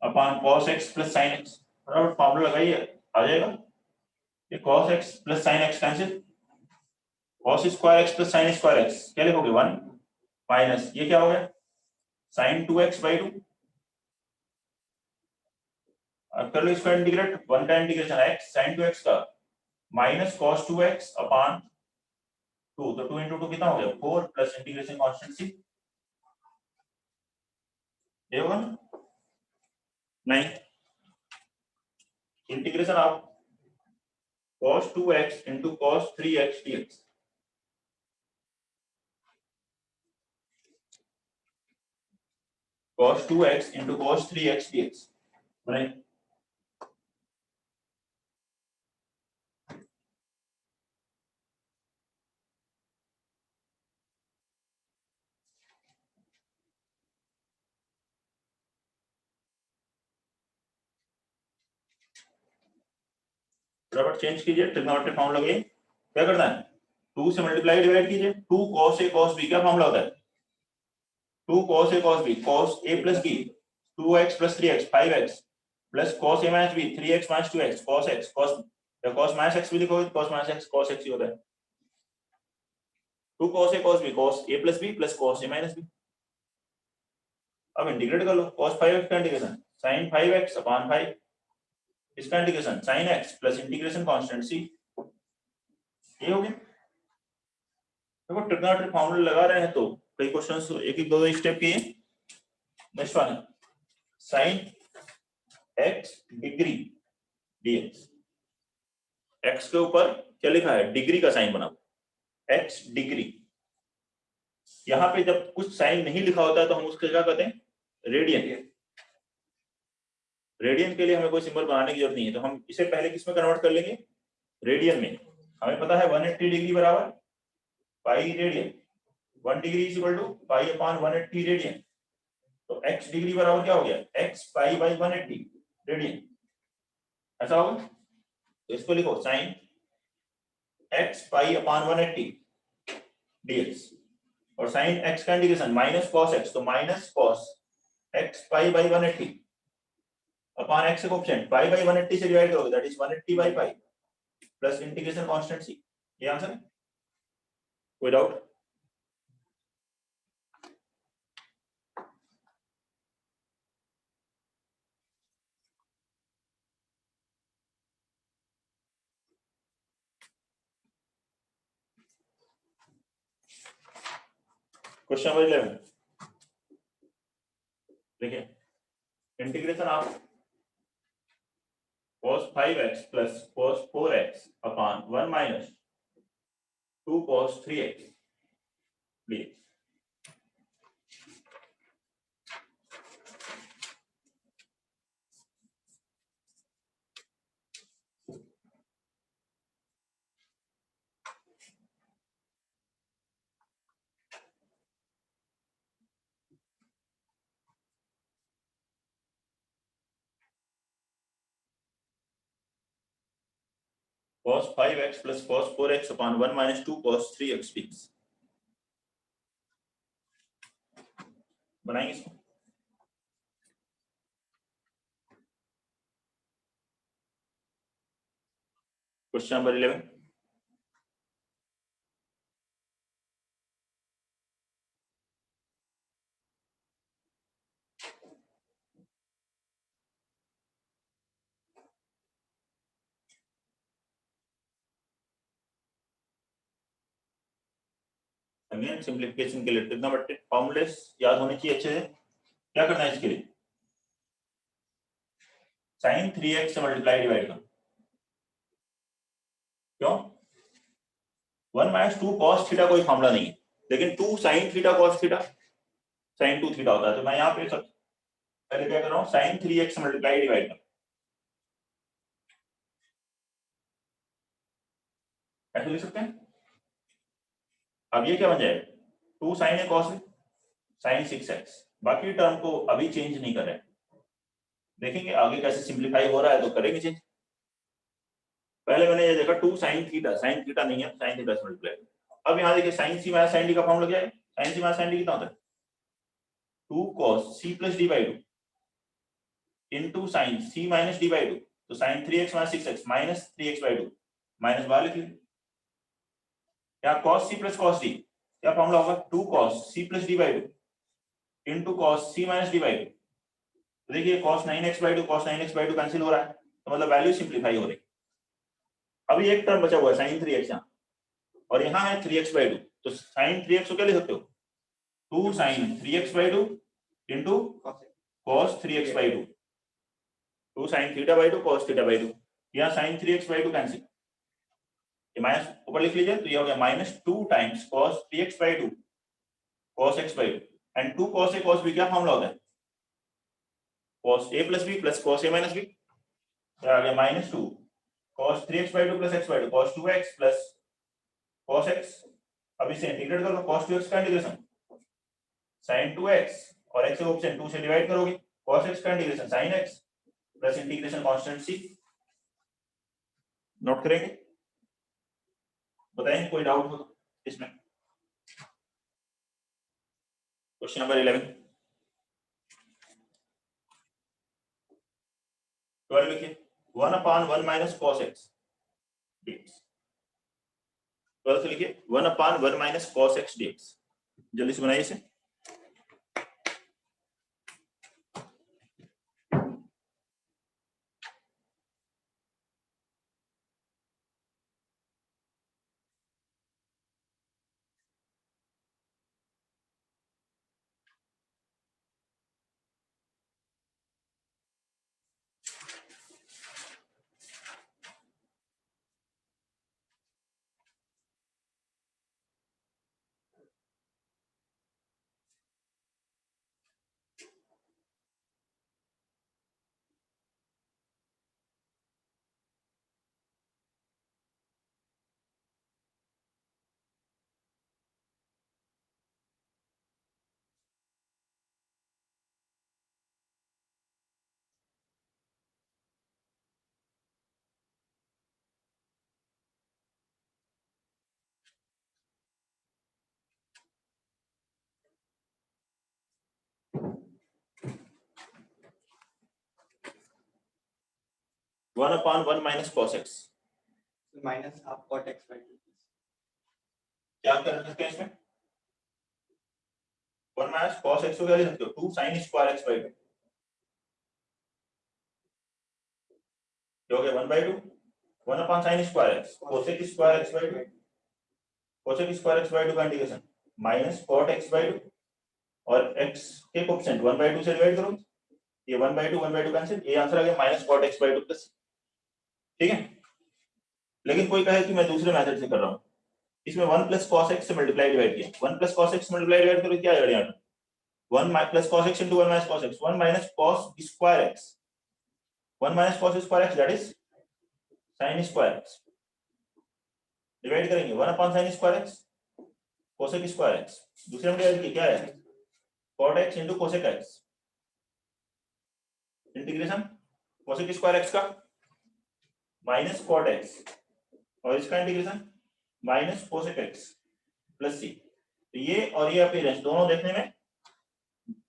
upon cos x plus sin x, बराबर formula लगाइए आ जाएगा, ये cos x plus sin x cancel, cos square x plus sin square x क्या लिखोगे 1 minus ये क्या हो गया sin 2x/2, अब कर लो इसका इंटीग्रेट, 1 का इंटीग्रेशन x sin 2x का माइनस cos 2x अपॉन 2, तो 2 into 2 कितना हो गया 4 प्लस इंटीग्रेशन कांस्टेंट c, ये होगा नहीं, integration of cos 2x into cos 3x dx, cos 2x into cos 3x dx बनाइए, बराबर चेंज कीजिए, ट्रिग्नोमेट्रिक फॉर्मूला लगाइए, क्या करना है 2 से मल्टीप्लाई डिवाइड कीजिए, 2 cos a cos b, क्या फॉर्मूला होता है 2 cos a cos b cos a plus b 2x plus 3x 5x plus cos a minus b 3x minus 2x cos x cos या cos minus x भी लिखोगे तो cos minus x cos x ही होता है, 2 cos a cos b cos a plus b plus cos a minus b, अब integrate कर लो cos 5x का integration sin 5x upon 5 इसका integration sin x plus integration constant c, ये हो गया। देखो ट्रिग्नोमेट्रिक फॉर्मूला लगा रहे हैं तो कई क्वेश्चंस एक एक दो स्टेप किए। नेक्स्ट वन है sin x degree dx, x के ऊपर क्या लिखा है, डिग्री का साइन बना, x डिग्री। यहां पे जब कुछ साइन नहीं लिखा होता है तो हम उसके क्या कहते हैं, रेडियन। रेडियन के लिए हमें कोई सिंबल बनाने की जरूरत नहीं है, तो हम इसे पहले किस में कन्वर्ट कर लेंगे, रेडियन में। हमें पता है 180 डिग्री बराबर pi radian, 1 degree is equal to pi upon 180 radian. तो x डिग्री बराबर क्या हो गया, x पाई बाई 180 रेडियन, ऐसा होगा। तो इसको लिखो sin x पाई अपॉन 180 dx, और sin x का इंटीग्रेशन माइनस cos x, तो minus cos x pi by 180 upon x coefficient pi by 180 से डिवाइड करोगे, that is 180 by pi plus integration constant c। ये आंसर है, कोई डाउट? क्वेश्चन नंबर 11 देखिए, integration of cos 5x plus cos 4x upon 1 minus 2 cos 3x dx। cos 5x plus cos 4x upon 1 minus 2 cos 3x dx। बनाएंगे इसको। Question number 11 again simplification के लिए trigonometric formulas याद होने चाहिए अच्छे से। क्या करना है इसके लिए, sin 3x से मल्टीप्लाई डिवाइड करो, क्यों 1 माइनस 2 cos थीटा कोई फॉर्मूला नहीं है, लेकिन 2 sin theta cos theta sin 2 theta होता है। तो मैं यहाँ पे पहले क्या कर रहा हूँ, sin 3x से मल्टीप्लाई डिवाइड करो, ऐसे लिख सकते हैं। अब ये क्या बन जाएगा, 2 sin a cos sin 6x। बाकी टर्म को अभी चेंज नहीं कर रहे, देखेंगे आगे कैसे सिंप्लीफाई हो रहा है तो करेंगे चेंज। पहले मैंने ये देखा 2 sin थीटा नहीं है, sin थीटा से मल्टीप्लाई। अब यहाँ देखिए sin c minus sin d का फॉर्मूला क्या है, sin c minus sin d कितना होता है, 2 cos c plus d by 2 into sin c minus d by 2। तो sin 3x minus 6x minus 3x by 2 minus बाहर लिख लीजिए। यहाँ cos c plus cos d क्या फॉर्मूला होगा, 2 cos c plus d by 2 into cos c minus d by 2। तो देखिए cos 9x by 2 cos 9x by 2 cancel हो रहा है, तो मतलब वैल्यू सिंप्लीफाई हो रही। अभी एक टर्म बचा हुआ है sin 3x यहाँ, और यहाँ है 3x बाई 2। तो sin 3x को क्या लिख सकते हो, 2 sin 3x by 2 into cos 3x by 2, 2 sin theta by 2 cos theta by 2। यहाँ sin 3x बाई 2 कैंसिल, ये माइनस ऊपर लिख लीजिए, तो ये हो गया minus 2 times cos 3x by 2 cos x by 2 and 2 cos a cos b क्या फॉर्मूला होता है, cos a plus b plus cos a minus b। आ गया minus 2 cos 3x by 2 plus x by 2 cos 2x plus cos x। अब इसे integrate करो, cos 2x का integration sin 2x और x को ऑप्शन 2 से डिवाइड करोगे, cos x का integration sin x plus integration constant c। Note करेंगे, बताएं कोई डाउट हो तो इसमें। क्वेश्चन नंबर 11 12 लिखिए, 1 upon 1 minus cos x dx। 12 लिखिए 1 upon 1 minus cos x dx, जल्दी से बनाइए इसे। 1/1 minus cos x। Minus half cot x by 2 क्या कर सकते हैं इसमें? 1 माइनस cos x को क्या लिख सकते हो? 2 sin स्क्वायर x by 2। क्या हो गया? 1/2 1 sin square x cosec square x by 2 cosec square x by 2 का integration minus cot x by 2 और x के कोएफिशिएंट 1/2 से डिवाइड करो, ये 1/2 1/2 कैंसिल, ये आंसर आ गया minus cot x by 2 plus. ठीक है, लेकिन कोई कहे कि मैं दूसरे मेथड से कर रहा हूं, इसमें 1 प्लस cos x से मल्टीप्लाई डिवाइड किया, 1 plus cos x multiply divide करो क्या आएगा? 1 plus cos x into 1 minus cos x, 1 minus cos square x, 1 minus cos square x, that is sin square x। Divide करेंगे 1 upon sin square x cosec square x, दूसरे में divide किया क्या है? cot x into cosec x, integration cosec square x का minus cot x और इसका integration minus cosec x plus c। तो ये और ये अपीयरेंस दोनों देखने में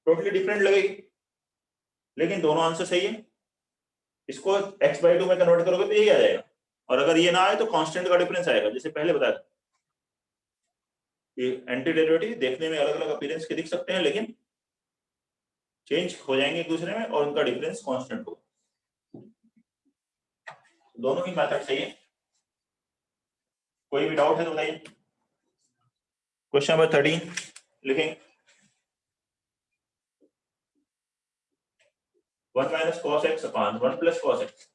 टोटली डिफरेंट लगेगी, लेकिन दोनों आंसर सही है। इसको x/2 में कन्वर्ट करोगे तो यही आ जाएगा, और अगर ये ना आए तो कांस्टेंट का डिफरेंस आएगा, जैसे पहले बताया था। ये एंटी डेरिवेटिव देखने में अलग अलग अपीयरेंस के दिख सकते हैं, लेकिन चेंज हो जाएंगे एक दूसरे में और उनका डिफरेंस कांस्टेंट होगा। दोनों ही मेथड सही है। कोई भी डाउट है तो बताइए। क्वेश्चन नंबर 13 लिखेंगे 1 minus cos x upon 1 plus cos x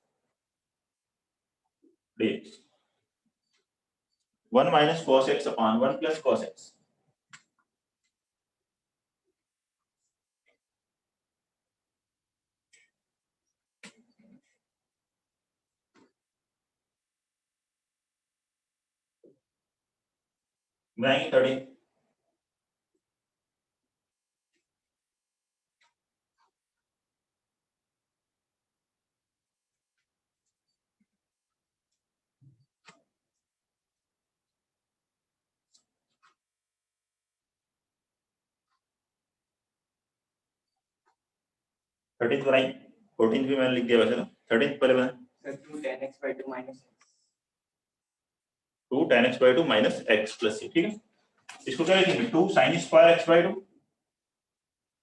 dx, 1 minus cos x upon 1 plus cos x। बनाएंगे 13। थर्टीन बनाई, 14 भी मैंने लिख दिया वैसे तो। 13 पहले बनाए 2 tan x by 2 minus x। 2 tan x by 2 minus x plus c। ठीक है, इसको क्या लिखेंगे? 2 sin square x by 2,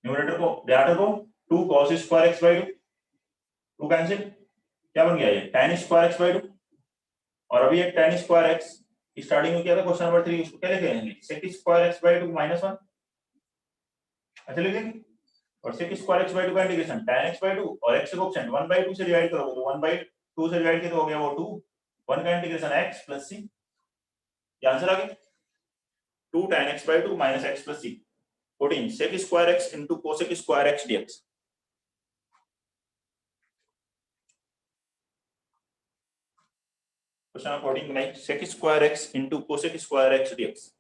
numerator को ध्यान रखो, 2 cos square x by 2, 2 cancel, क्या बन गया ये? tan स्क्वायर x by 2, और अभी एक tan स्क्वायर x स्टार्टिंग में किया था क्वेश्चन नंबर 3, उसको क्या लिखेंगे? sec square x by 2 minus 1 ऐसे लिखेंगे, और sec स्क्वायर x by 2 का इंटीग्रेशन tan x by 2 और x को कोएफिशिएंट 1/2 से डिवाइड करोगे तो 1/2 से डिवाइड किया तो हो गया वो 2, 1 का इंटीग्रेशन x plus c। ये आंसर आ गया 2 tan x by 2 minus x plus c। 14 sec square x into cosec square x dx। Question number 14 बनाइए sec square x into cosec square x dx।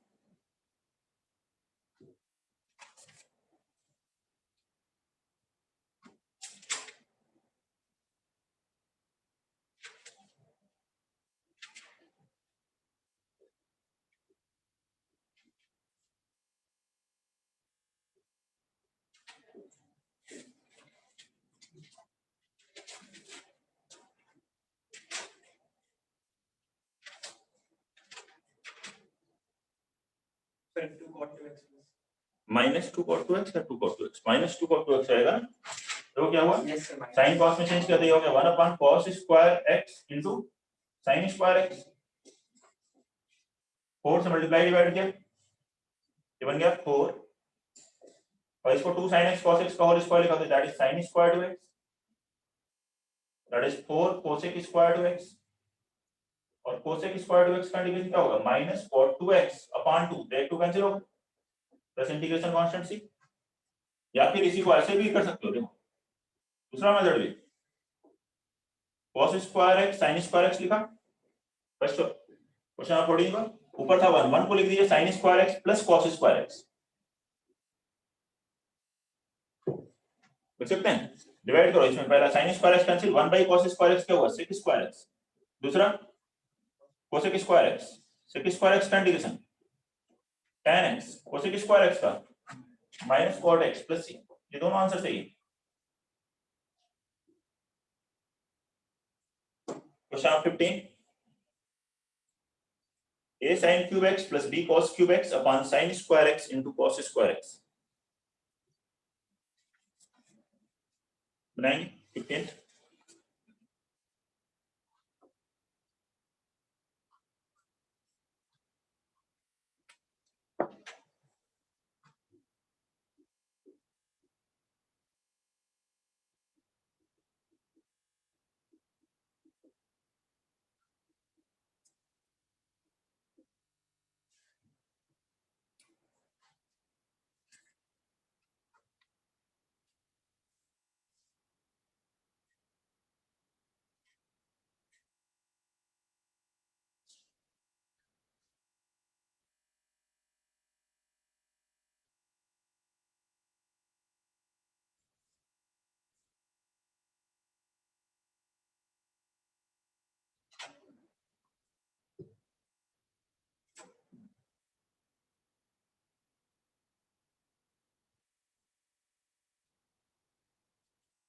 फिर 2 cot 2x minus 2 cot 2x या 2 cot 2x, minus 2 cot 2x आएगा ना, तो क्या हुआ? yes sir minus sine cos में change कर दिया, हो गया 1 upon cos square x into sin square x। 4 से मल्टीप्लाई डिवाइड किया, ये बन गया 4, और इसको 2 sin x cos x का होल स्क्वायर लिखा, तो that is sin square 2x, that is 4 cosec square 2x, और cosec स्क्वायर 2x का इंटीग्रेशन क्या होगा? माइनस cot 2x अपॉन 2, तो 2 कैंसिल होगा, प्लस इंटीग्रेशन कांस्टेंट c। या फिर इसी को ऐसे भी कर सकते हो, देखो दूसरा मेथड भी, cos square x sin square x लिखा फर्स्ट क्वेश्चन नंबर 14 का, ऊपर था 1, 1 को लिख दीजिए sin square x plus cos square x, लिख सकते हैं, डिवाइड करो, इसमें पहला sin square x cancel, 1 by cos square x क्या हुआ? sec स्क्वायर x, दूसरा cosec square x, sec square x का integration tan x cosec square x का minus cot x plus c। ये दोनों आंसर सही है। Question number 15, a sin cube x plus b cos cube x upon sin square x into cos square x बनाएंगे 15th।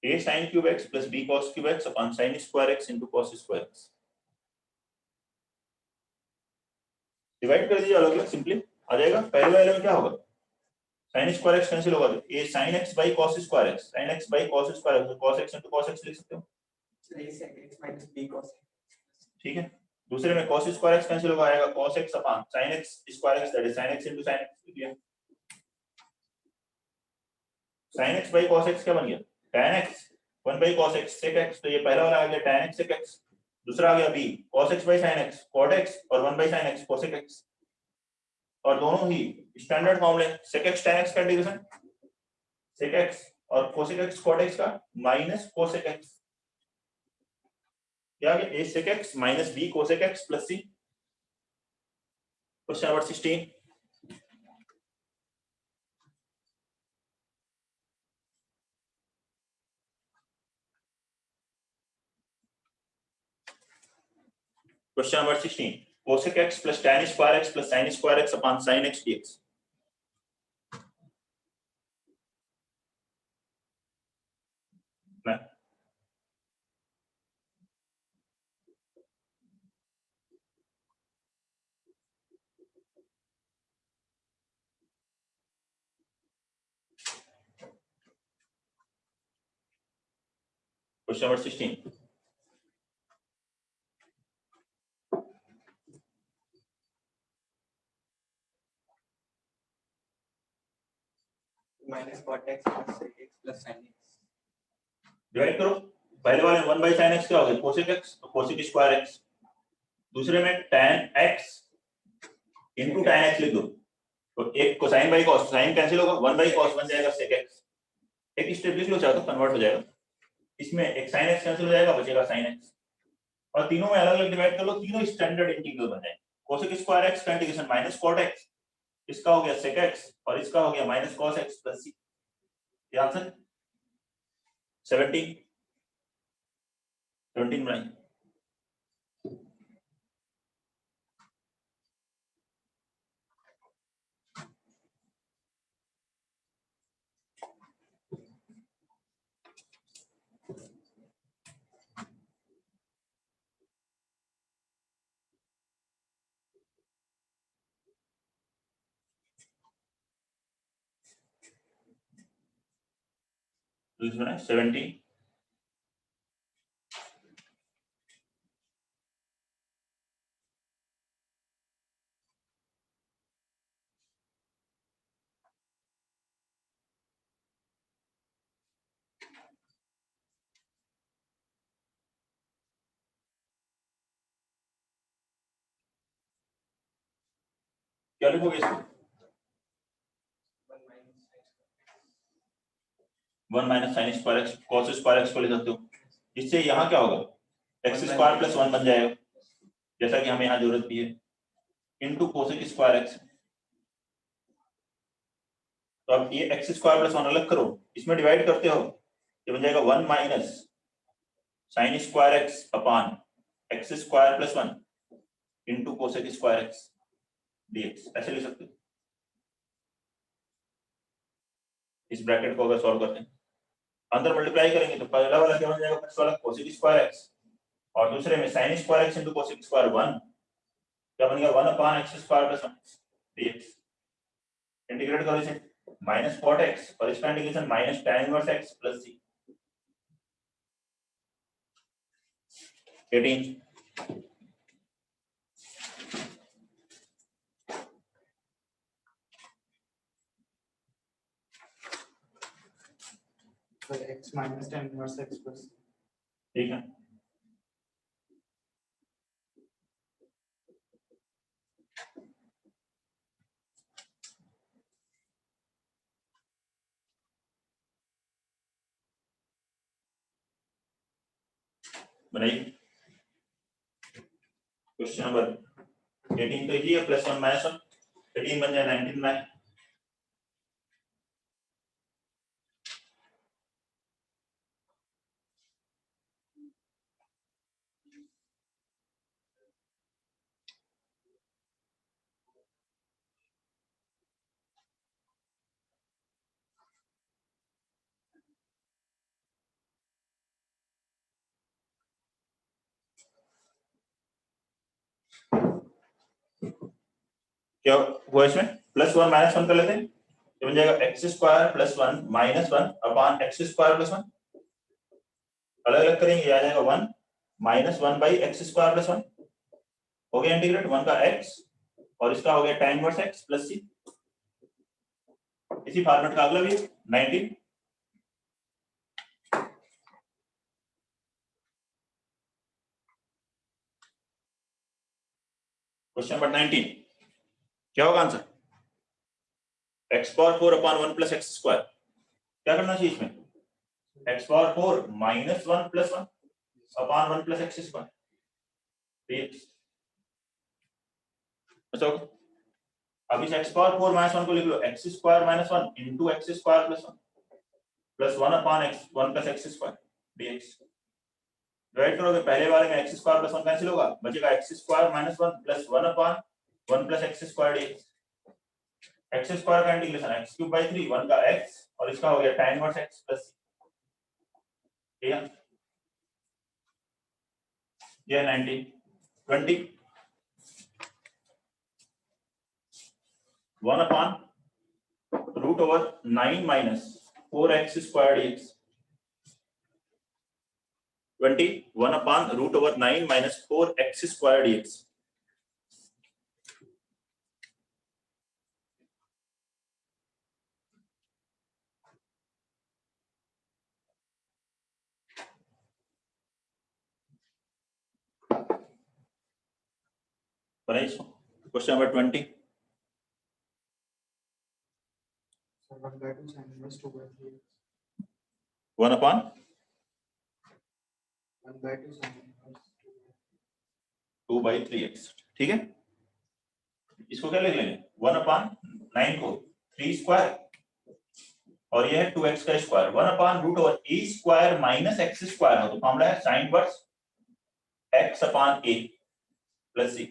a sin cube x plus b cos cube x upon sin square x into cos square x divide कर दीजिए अलग अलग, simply आ जाएगा। पहले वाले में क्या होगा, sin स्क्वायर x कैंसिल होगा, तो a sin x by cos square x, sin x by cos square x, cos x into cos x लिख सकते हो, x minus b cos ठीक है। दूसरे में cos स्क्वायर x कैंसिल होगा, आएगा cos x upon sin x square x, that is sin x into sin x लिख लिया। sin x by cos x क्या बन गया, tan x 1 by cos x sec x, तो ये पहला वाला आ गया tan x sec x, दूसरा आ गया b cos x by sin x cot x और 1 by sin x cosec x, और दोनों ही स्टैंडर्ड फॉर्मूले sec x tan x का इंटीग्रेशन sec x और cosec x cot x का माइनस cosec x, क्या आ गया a sec x minus b cosec x plus c। Question number 16, question number 16, cosec x plus tan square x plus sin square x upon sin x dx। Question number 16, minus cot x plus sec x plus sin x। Divide करो, पहले वाले 1 by sin x क्या हो गया cosec x, तो cosec square x, दूसरे में tan x into tan x लिख दो, तो एक cosine by cos, sin cancel होगा, 1 by cos बन जाएगा sec x, एक स्टेप लिख लो चाहे तो कन्वर्ट हो जाएगा, इसमें एक sin x कैंसिल हो जाएगा, बचेगा sin x, और तीनों में अलग अलग डिवाइड कर लो, तीनों स्टैंडर्ड इंटीग्रल बन जाएंगे। cosec स्क्वायर x का इंटीग्रेशन माइनस cot x, इसका हो गया sec x और इसका हो गया minus cos x plus c। ये आंसर 17 बनाइए। तो इसमें 17 क्या लिखोगे इसमें, 1 minus sine square x cos square x को ले सकते हो, इससे यहाँ क्या होगा x स्क्वायर प्लस 1 बन जाएगा, जैसा कि हमें यहाँ जरूरत भी है, इनटू cosec स्क्वायर एक्स। तो अब ये x स्क्वायर प्लस 1 अलग करो, इसमें डिवाइड करते हो, ये बन जाएगा 1 minus sine square x upon x square plus 1 into cosec square x dx, ऐसे लिख सकते हो। इस ब्रैकेट को अगर सॉल्व करते हैं, अंदर मल्टीप्लाई करेंगे तो पहला वाला क्या बन जाएगा, फर्स्ट वाला cosec स्क्वायर एक्स और दूसरे में sin square x into cosec square 1 क्या बन गया 1 upon x square plus 1 dx। Integrate करो इसे माइनस cot x और इसका integration minus tan inverse x plus c 18 So x minus tan inverse x plus. ठीक है। बनाइए क्वेश्चन नंबर 18 तो इजी है प्लस 1 माइनस 1 18 बन जाए 19 में क्या हुआ इसमें प्लस 1 माइनस 1 कर लेते हैं तो बन जाएगा x square plus 1 minus 1 upon x square plus 1 अलग अलग करेंगे आ जाएगा 1 minus 1 by x square plus 1 हो गया इंटीग्रेट 1 का x और इसका हो गया tan inverse x plus c इसी फॉर्मेट का अगला भी 19 क्वेश्चन नंबर 19 क्या होगा answer x power 4 upon 1 plus x square क्या करना चाहिए इसमें x power 4 minus 1 plus 1 upon 1 plus x square अच्छा अब इस x पावर 4 माइनस 1 को लिख लो x square minus 1 into x square plus 1 upon x 1 plus x square dx divide करोगे पहले वाले में x स्क्वायर प्लस 1 कैंसिल होगा बचेगा x square minus 1 plus 1 upon 1 plus x square dx x square का integration x cube by 3 1 का x और इसका हो गया tan इनवर्स x प्लस ठीक है ये 19 20 1 upon root over 9 minus 4x square dx 20 1 upon root over 9 minus 4x square dx question number 20 So 1 by 2 sin inverse 2 by 3. 1 upon 1 by 2 sin inverse 2 by 3x ठीक है इसको क्या लिख लेंगे 1 upon 9 को 3 स्क्वायर और ये है 2x का square 1 upon root over a square minus x square हो तो फॉर्मूला है sin inverse x upon a plus c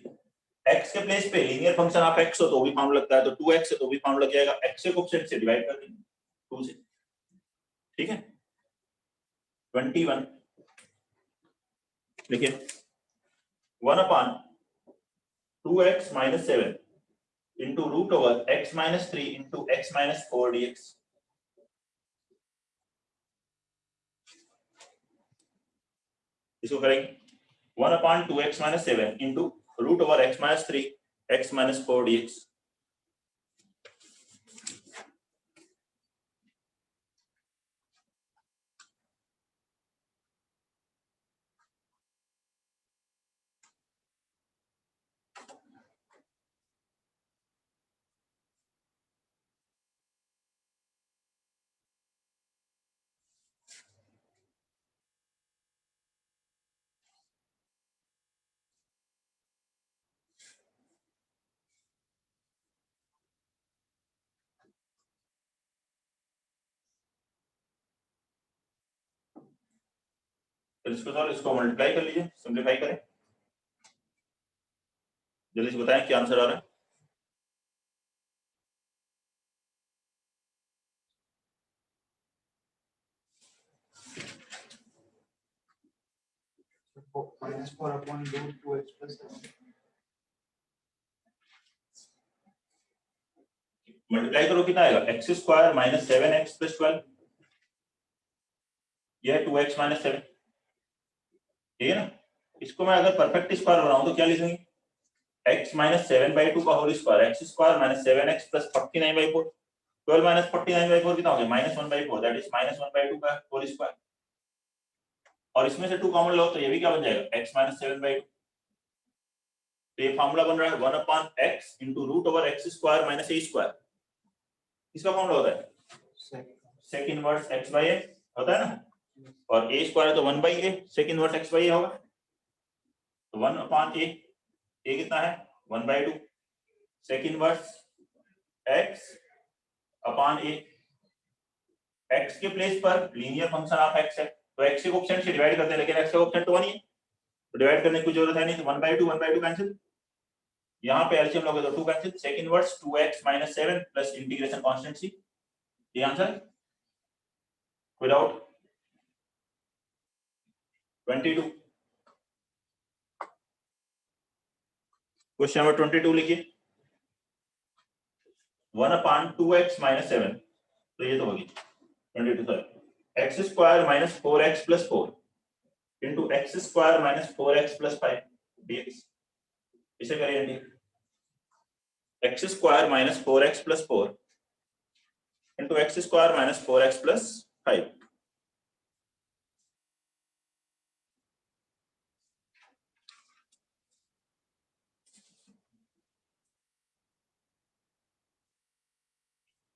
x के प्लेस पे लीनियर फंक्शन आप x हो तो भी फॉर्मूला लगता है तो 2x है तो भी फॉर्मूला लग जाएगा x से कोएफिशिएंट से डिवाइड कर देंगे 2 से ठीक है 21 देखिए 1 upon 2x minus 7 into root over x minus 3 into x minus 4 dx इसको करेंगे 1 upon 2x minus 7 into root over x minus 3 x minus 4 dx तो इसको मल्टीप्लाई कर लीजिए सिंपलीफाई करें जल्दी से बताएं क्या आंसर आ रहा है minus square upon root 2x plus 7. Multiply करो कितना आएगा x square minus 7x plus 12, यह 2x माइनस 7, ठीक है ना। इसको मैं अगर परफेक्ट स्क्वायर बनाऊं तो क्या लिखूंगी, x माइनस 7/2 का whole square, x square minus 7x plus 49/4, 12 minus 49/4 कितना हो गया -1/4, दैट इज -1/2 का होल स्क्वायर। और इसमें से 2 कॉमन लो तो ये भी क्या बन जाएगा x माइनस 7/2। तो ये फार्मूला बन रहा है 1/x into root over x square minus a square. इसका फार्मूला होता है sec inverse x by a होता है ना, और a स्क्वायर है तो 1/a sec inverse x by a होगा, तो 1/a, a कितना है 1/2 sec inverse x upon a। x के प्लेस पर लीनियर फंक्शन ऑफ x है, तो x के कोएफिशिएंट से डिवाइड करते हैं, लेकिन x का कोएफिशिएंट तो 1 ही है, तो डिवाइड करने की कोई जरूरत है नहीं, तो 1/2 कैंसिल, यहाँ पे एलसीएम लोगे तो 2 cancel, sec inverse 2x - 7 plus integration constant c, ये आंसर विदाउट 22। क्वेश्चन नंबर 22 लिखिए, 1/2x - 7, तो ये तो होगी 22 sorry, x square minus 4x plus 4 into x square minus 4x plus 5 dx। इसे करिए x square minus 4x plus 4 into x square minus 4x plus 5।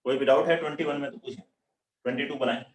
कोई भी डाउट है 21 में तो पूछें, 22 बनाए।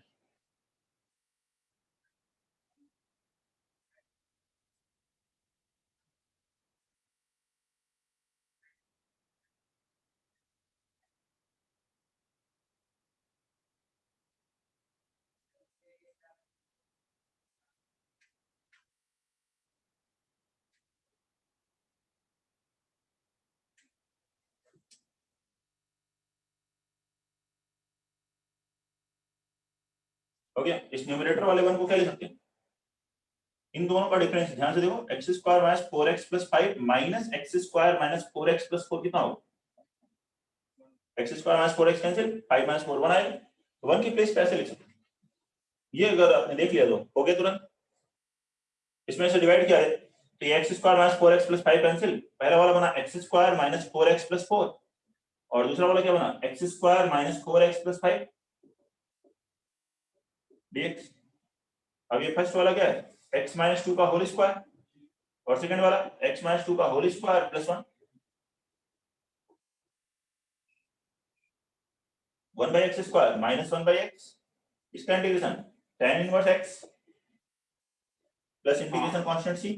हो गया। इस न्यूमरेटर वाले वन को क्या लिख सकते हैं, इन दोनों का डिफरेंस ध्यान से देखो, x square minus 4x plus 5 minus x square minus 4x plus 4 कितना होगा, x square minus 4x cancel, 5 minus 4 1 आएगा, तो 1 की प्लेस पे ऐसे लिख सकते हैं। ये अगर आपने देख लिया तो हो गया तुरंत। इसमें से डिवाइड किया है तो ये x square minus 4x plus 5 cancel, पहला वाला बना x square minus 4x plus 4 और दूसरा वाला क्या बना x square minus 4x plus 5 dx। अब ये फर्स्ट वाला क्या है x माइनस 2 का होल स्क्वायर और सेकंड वाला x माइनस 2 का whole square plus 1 1/x square minus 1/x, इसका integration tan inverse x plus integration constant c।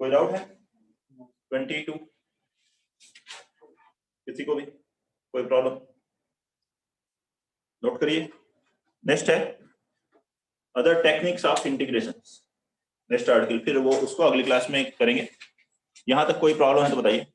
कोई डाउट है 22, किसी को भी कोई प्रॉब्लम, नोट करिए। नेक्स्ट है other techniques of integration, next article, फिर वो उसको अगली क्लास में करेंगे। यहां तक कोई प्रॉब्लम है तो बताइए।